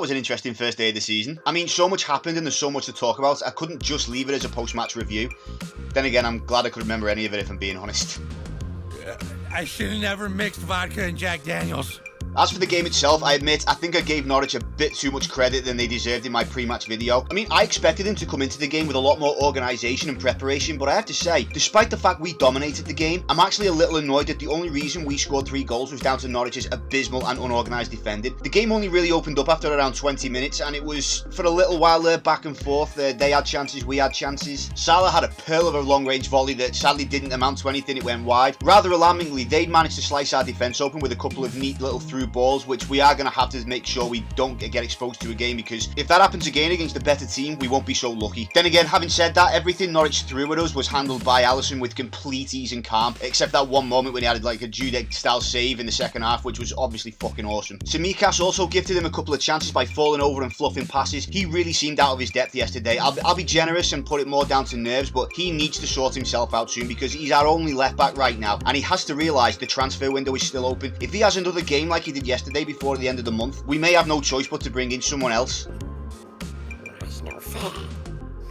that was an interesting first day of the season. I mean, so much happened and there's so much to talk about. I couldn't just leave it as a post-match review. Then again, I'm glad I could remember any of it if I'm being honest. I should have never mixed vodka and Jack Daniels. As for the game itself, I admit, I think I gave Norwich a bit too much credit than they deserved in my pre-match video. I mean, I expected them to come into the game with a lot more organisation and preparation, but I have to say, despite the fact we dominated the game, I'm actually a little annoyed that the only reason we scored 3 goals was down to Norwich's abysmal and unorganised defending. The game only really opened up after around 20 minutes, and it was, for a little while there, back and forth. They had chances, we had chances. Salah had a pearl of a long-range volley that sadly didn't amount to anything, it went wide. Rather alarmingly, they'd managed to slice our defence open with a couple of neat little through balls, which we are going to have to make sure we don't get exposed to again, because if that happens again against a better team, we won't be so lucky. Then again, having said that, everything Norwich threw at us was handled by Alisson with complete ease and calm, except that one moment when he had like a Dudek-style save in the second half, which was obviously fucking awesome. Tsimikas also gifted him a couple of chances by falling over and fluffing passes. He really seemed out of his depth yesterday. I'll be generous and put it more down to nerves, but he needs to sort himself out soon, because he's our only left back right now, and he has to realise the transfer window is still open. If he has another game like he did yesterday before the end of the month, we may have no choice but to bring in someone else. There's no fair.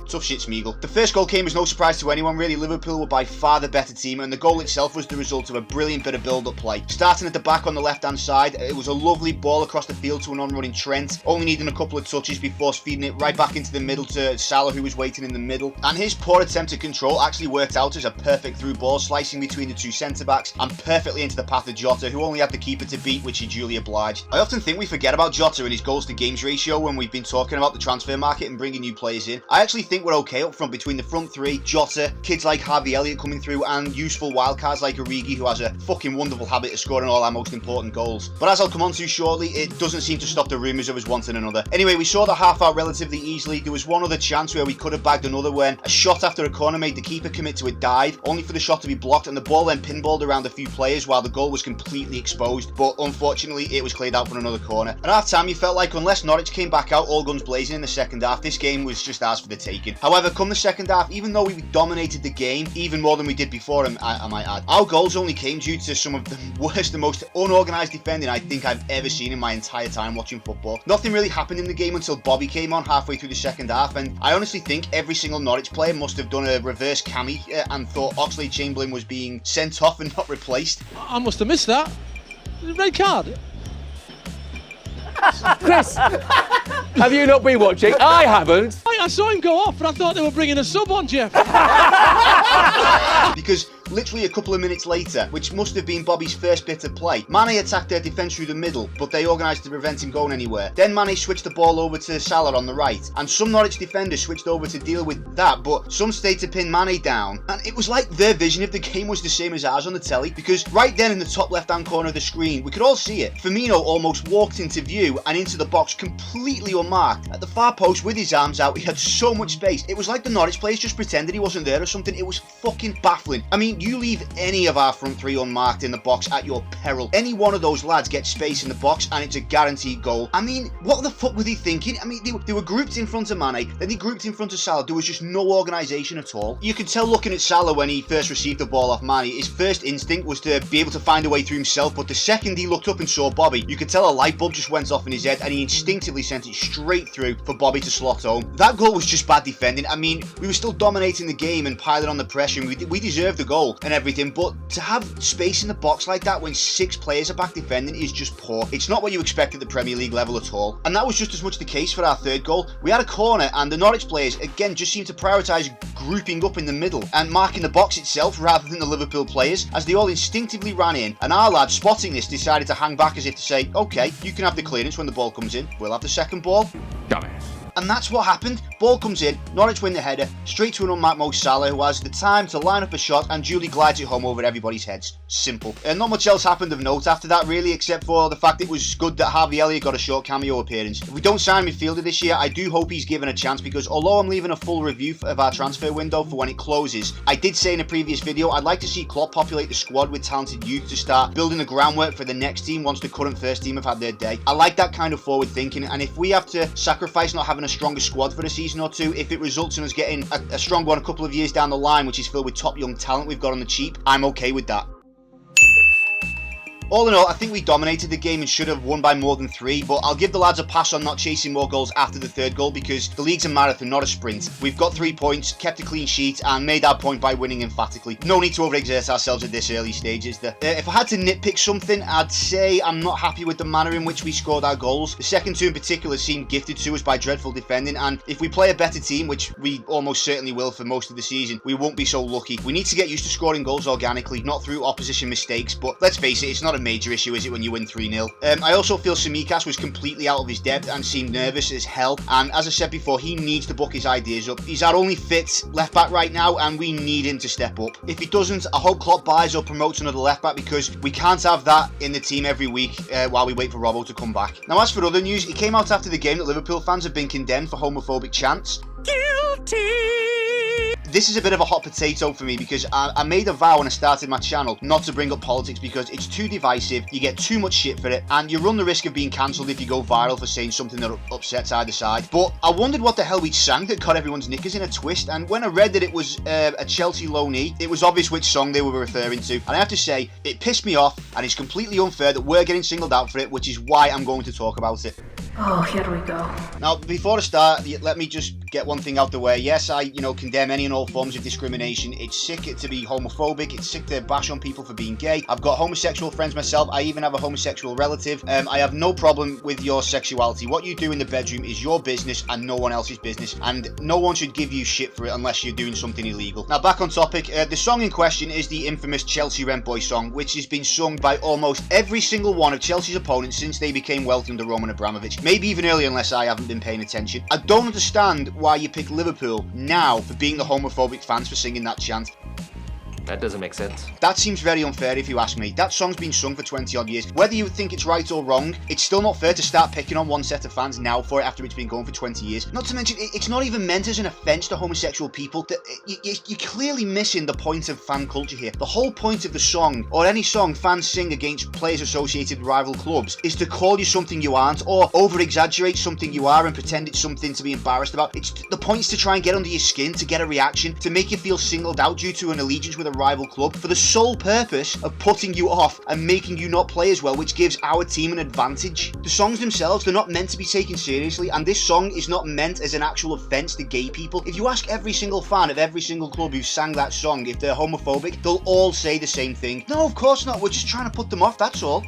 Tough shit, Smeagol. The first goal came as no surprise to anyone really. Liverpool were by far the better team, and the goal itself was the result of a brilliant bit of build-up play. Starting at the back on the left-hand side, it was a lovely ball across the field to an on-running Trent, only needing a couple of touches before feeding it right back into the middle to Salah, who was waiting in the middle. And his poor attempt at control actually worked out as a perfect through ball, slicing between the 2 centre-backs and perfectly into the path of Jota, who only had the keeper to beat, which he duly obliged. I often think we forget about Jota and his goals-to-games ratio when we've been talking about the transfer market and bringing new players in. I actually think we're okay up front between the front 3, Jota, kids like Harvey Elliott coming through, and useful wildcards like Origi, who has a fucking wonderful habit of scoring all our most important goals. But as I'll come on to shortly, it doesn't seem to stop the rumours of us wanting another. Anyway, we saw the half out relatively easily. There was one other chance where we could have bagged another when a shot after a corner made the keeper commit to a dive, only for the shot to be blocked, and the ball then pinballed around a few players while the goal was completely exposed, but unfortunately it was cleared out for another corner. At half time, you felt like unless Norwich came back out all guns blazing in the second half, this game was just ours for the taking. However, come the second half, even though we dominated the game even more than we did before, I might add, our goals only came due to some of the worst and most unorganised defending I think I've ever seen in my entire time watching football. Nothing really happened in the game until Bobby came on halfway through the second half, and I honestly think every single Norwich player must have done a reverse cami and thought Oxlade-Chamberlain was being sent off and not replaced. I must have missed that. Red card. Chris, have you not been watching? I haven't. I saw him go off, but I thought they were bringing a sub on, Jeff. Because literally a couple of minutes later, which must have been Bobby's first bit of play, Mane attacked their defence through the middle, but they organised to prevent him going anywhere. Then Mane switched the ball over to Salah on the right, and some Norwich defenders switched over to deal with that, but some stayed to pin Mane down, and it was like their vision of the game was the same as ours on the telly, because right then in the top left-hand corner of the screen, we could all see it. Firmino almost walked into view and into the box completely unmarked. At the far post with his arms out, he had so much space. It was like the Norwich players just pretended he wasn't there or something. It was fucking baffling. I mean, you leave any of our front 3 unmarked in the box at your peril. Any one of those lads gets space in the box and it's a guaranteed goal. I mean, what the fuck were they thinking? I mean, they were grouped in front of Mane, then they grouped in front of Salah. There was just no organisation at all. You could tell looking at Salah when he first received the ball off Mane, his first instinct was to be able to find a way through himself, but the second he looked up and saw Bobby, you could tell a light bulb just went off in his head and he instinctively sent it straight through for Bobby to slot home. That goal was just bad defending. I mean, we were still dominating the game and piling on the pressure, and we deserved the goal and everything, but to have space in the box like that when 6 players are back defending is just poor. It's not what you expect at the Premier League level at all. And that was just as much the case for our third goal. We had a corner and the Norwich players again just seemed to prioritise grouping up in the middle and marking the box itself rather than the Liverpool players, as they all instinctively ran in, and our lad, spotting this, decided to hang back as if to say, okay, you can have the clearance when the ball comes in, we'll have the second ball. Dumbass. And that's what happened. Ball comes in, Norwich win the header, straight to an unmarked Mo Salah, who has the time to line up a shot and duly glides it home over everybody's heads. Simple. And not much else happened of note after that really, except for the fact it was good that Harvey Elliott got a short cameo appearance. If we don't sign a midfielder this year, I do hope he's given a chance, because although I'm leaving a full review of our transfer window for when it closes, I did say in a previous video I'd like to see Klopp populate the squad with talented youth to start building the groundwork for the next team once the current first team have had their day. I like that kind of forward thinking, and if we have to sacrifice not having a stronger squad for a season or two, if it results in us getting a strong one a couple of years down the line, which is filled with top young talent we've got on the cheap, I'm okay with that. All in all, I think we dominated the game and should have won by more than 3, but I'll give the lads a pass on not chasing more goals after the 3rd goal because the league's a marathon, not a sprint. We've got 3 points, kept a clean sheet, and made our point by winning emphatically. No need to overexert ourselves at this early stage, is there? If I had to nitpick something, I'd say I'm not happy with the manner in which we scored our goals. The second 2 in particular seemed gifted to us by dreadful defending, and if we play a better team, which we almost certainly will for most of the season, we won't be so lucky. We need to get used to scoring goals organically, not through opposition mistakes, but let's face it, it's not a major issue, is it, when you win 3-0? I also feel Tsimikas was completely out of his depth and seemed nervous as hell, and as I said before, he needs to book his ideas up. He's our only fit left back right now, and we need him to step up. If he doesn't, I hope Klopp buys or promotes another left back because we can't have that in the team every week while we wait for Robbo to come back. Now, as for other news, it came out after the game that Liverpool fans have been condemned for homophobic chants. Guilty. This is a bit of a hot potato for me because I made a vow when I started my channel not to bring up politics because it's too divisive, you get too much shit for it, and you run the risk of being cancelled if you go viral for saying something that upsets either side. But I wondered what the hell we'd sang that got everyone's knickers in a twist, and when I read that it was a Chelsea loanee, it was obvious which song they were referring to, and I have to say, it pissed me off, and it's completely unfair that we're getting singled out for it, which is why I'm going to talk about it. Oh, here we go. Now, before I start, let me just get one thing out the way. Yes, I, condemn any and all forms of discrimination. It's sick to be homophobic. It's sick to bash on people for being gay. I've got homosexual friends myself. I even have a homosexual relative. I have no problem with your sexuality. What you do in the bedroom is your business and no one else's business, and no one should give you shit for it unless you're doing something illegal. Now, back on topic. The song in question is the infamous Chelsea Rent Boy song, which has been sung by almost every single one of Chelsea's opponents since they became wealthy under Roman Abramovich. Maybe even earlier unless I haven't been paying attention. I don't understand why you pick Liverpool now for being the homophobic fans for singing that chant. That doesn't make sense. That seems very unfair if you ask me. That song's been sung for 20 odd years. Whether you think it's right or wrong, it's still not fair to start picking on one set of fans now for it after it's been going for 20 years. Not to mention, it's not even meant as an offence to homosexual people. You're clearly missing the point of fan culture here. The whole point of the song, or any song fans sing against players associated with rival clubs, is to call you something you aren't, or over-exaggerate something you are and pretend it's something to be embarrassed about. The point's to try and get under your skin, to get a reaction, to make you feel singled out due to an allegiance with a rival club for the sole purpose of putting you off and making you not play as well, which gives our team an advantage. The songs themselves, they're not meant to be taken seriously, and this song is not meant as an actual offence to gay people. If you ask every single fan of every single club who sang that song if they're homophobic, they'll all say the same thing. No, of course not, we're just trying to put them off, that's all.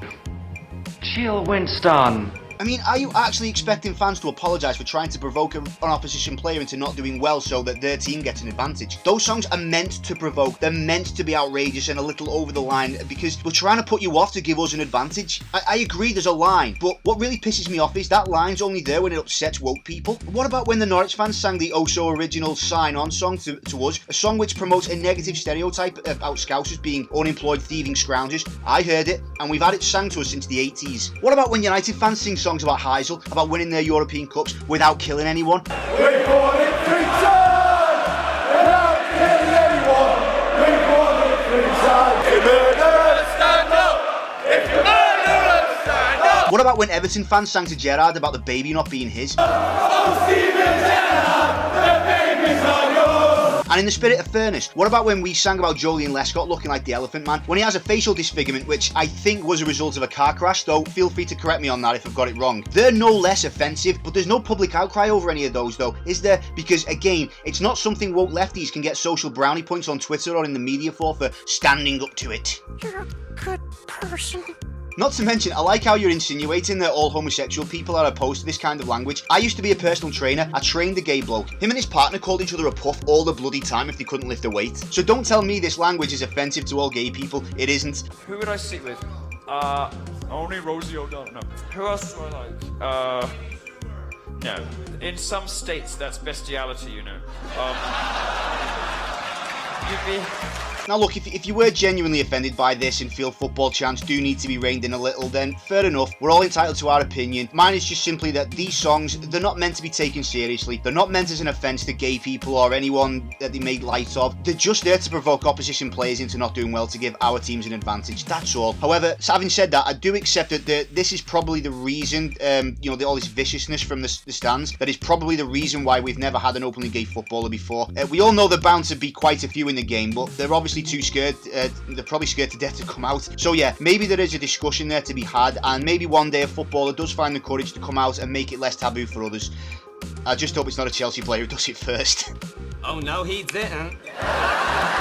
Chill, Winston. I mean, are you actually expecting fans to apologise for trying to provoke an opposition player into not doing well so that their team gets an advantage? Those songs are meant to provoke, they're meant to be outrageous and a little over the line because we're trying to put you off to give us an advantage. I agree there's a line, but what really pisses me off is that line's only there when it upsets woke people. What about when the Norwich fans sang the oh-so-original Sign On song to us, a song which promotes a negative stereotype about Scousers being unemployed, thieving scroungers? I heard it, and we've had it sang to us since the 80s. What about when United fans sing songs about Heysel, about winning their European Cups without killing anyone? We've won it 3 times without killing anyone. We've won it 3 times. If you murder, stand up. If you murder, stand up. What about when Everton fans sang to Gerrard about the baby not being his? Oh, Steven Gerrard, the baby's on yours. And in the spirit of fairness, what about when we sang about Joleon Lescott looking like the Elephant Man, when he has a facial disfigurement which I think was a result of a car crash, though feel free to correct me on that if I've got it wrong. They're no less offensive, but there's no public outcry over any of those though, is there? Because again, it's not something woke lefties can get social brownie points on Twitter or in the media for standing up to it. You're a good person. Not to mention, I like how you're insinuating that all homosexual people are opposed to this kind of language. I used to be a personal trainer. I trained a gay bloke. Him and his partner called each other a puff all the bloody time if they couldn't lift a weight. So don't tell me this language is offensive to all gay people. It isn't. Who would I sit with? Only Rosie O'Donnell. No. Who else do I like? No. In some states, that's bestiality, you know. You'd be... Now look, if you were genuinely offended by this and feel football chants do need to be reined in a little, then fair enough, we're all entitled to our opinion. Mine is just simply that these songs, they're not meant to be taken seriously. They're not meant as an offence to gay people or anyone that they make light of. They're just there to provoke opposition players into not doing well to give our teams an advantage, that's all. However, having said that, I do accept that this is probably the reason, all this viciousness from the stands, that is probably the reason why we've never had an openly gay footballer before. We all know there are bound to be quite a few in the game, but they're obviously obviously too scared. They're probably scared to death to come out. So yeah, maybe there is a discussion there to be had, and maybe one day a footballer does find the courage to come out and make it less taboo for others. I just hope it's not a Chelsea player who does it first. Oh no, he didn't.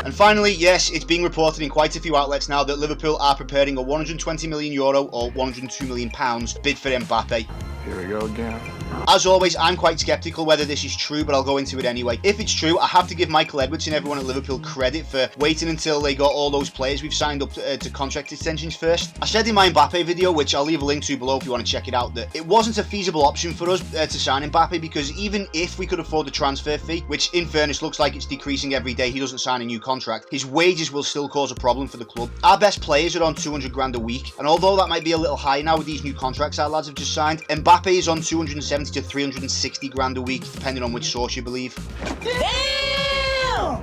And finally, yes, it's being reported in quite a few outlets now that Liverpool are preparing a €120 million or £102 million bid for Mbappe. Here we go again. As always, I'm quite sceptical whether this is true, but I'll go into it anyway. If it's true, I have to give Michael Edwards and everyone at Liverpool credit for waiting until they got all those players we've signed up to contract extensions first. I said in my Mbappe video, which I'll leave a link to below if you want to check it out, that it wasn't a feasible option for us to sign Mbappe, because even if we could afford the transfer fee, which in fairness looks like it's decreasing every day he doesn't sign a new contract, his wages will still cause a problem for the club. Our best players are on 200 grand a week, and although that might be a little high now with these new contracts our lads have just signed, Mbappe is on 270 to 360 grand a week, depending on which source you believe. Damn!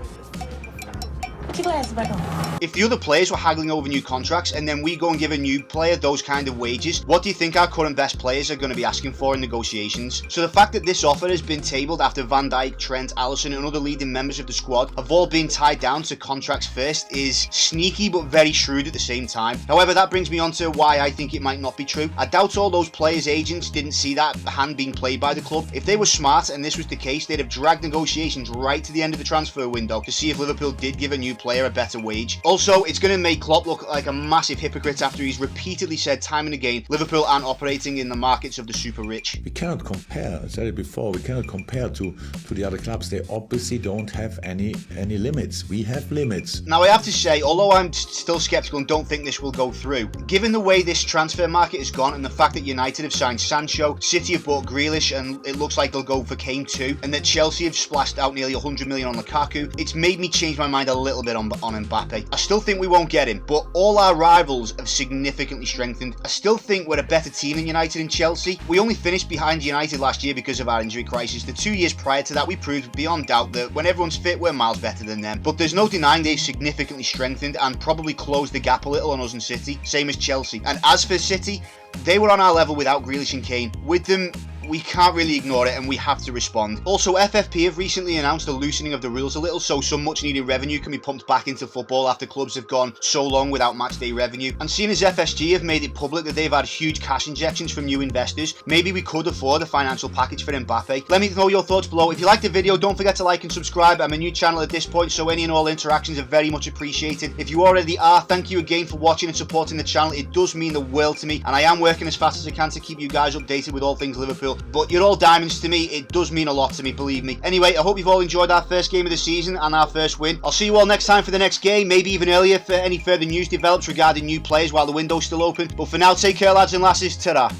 Keep your glasses back on. If the other players were haggling over new contracts and then we go and give a new player those kind of wages, what do you think our current best players are going to be asking for in negotiations? So the fact that this offer has been tabled after Van Dijk, Trent, Alisson and other leading members of the squad have all been tied down to contracts first is sneaky but very shrewd at the same time. However, that brings me on to why I think it might not be true. I doubt all those players' agents didn't see that hand being played by the club. If they were smart and this was the case, they'd have dragged negotiations right to the end of the transfer window to see if Liverpool did give a new player a better wage. Also, it's going to make Klopp look like a massive hypocrite after he's repeatedly said time and again Liverpool aren't operating in the markets of the super rich. We cannot compare, I said it before, we cannot compare to the other clubs. They obviously don't have any limits. We have limits. Now I have to say, although I'm still sceptical and don't think this will go through, given the way this transfer market has gone and the fact that United have signed Sancho, City have bought Grealish and it looks like they'll go for Kane too, and that Chelsea have splashed out nearly 100 million on Lukaku, it's made me change my mind a little bit on Mbappe. I still think we won't get him, but all our rivals have significantly strengthened. I still think we're a better team than United and Chelsea. We only finished behind United last year because of our injury crisis. The 2 years prior to that, we proved beyond doubt that when everyone's fit, we're miles better than them. But there's no denying they've significantly strengthened and probably closed the gap a little on us and City, same as Chelsea. And as for City, they were on our level without Grealish and Kane. With them, we can't really ignore it and we have to respond. Also, FFP have recently announced a loosening of the rules a little, so some much needed revenue can be pumped back into football after clubs have gone so long without matchday revenue. And seeing as FSG have made it public that they've had huge cash injections from new investors, maybe we could afford a financial package for Mbappe. Let me know your thoughts below. If you liked the video, don't forget to like and subscribe. I'm a new channel at this point, so any and all interactions are very much appreciated. If you already are, thank you again for watching and supporting the channel. It does mean the world to me, and I am working as fast as I can to keep you guys updated with all things Liverpool. But you're all diamonds to me. It does mean a lot to me, believe me. Anyway, I hope you've all enjoyed our first game of the season and our first win. I'll see you all next time for the next game, maybe even earlier for any further news develops regarding new players while the window's still open. But for now, take care lads and lasses, ta-ra.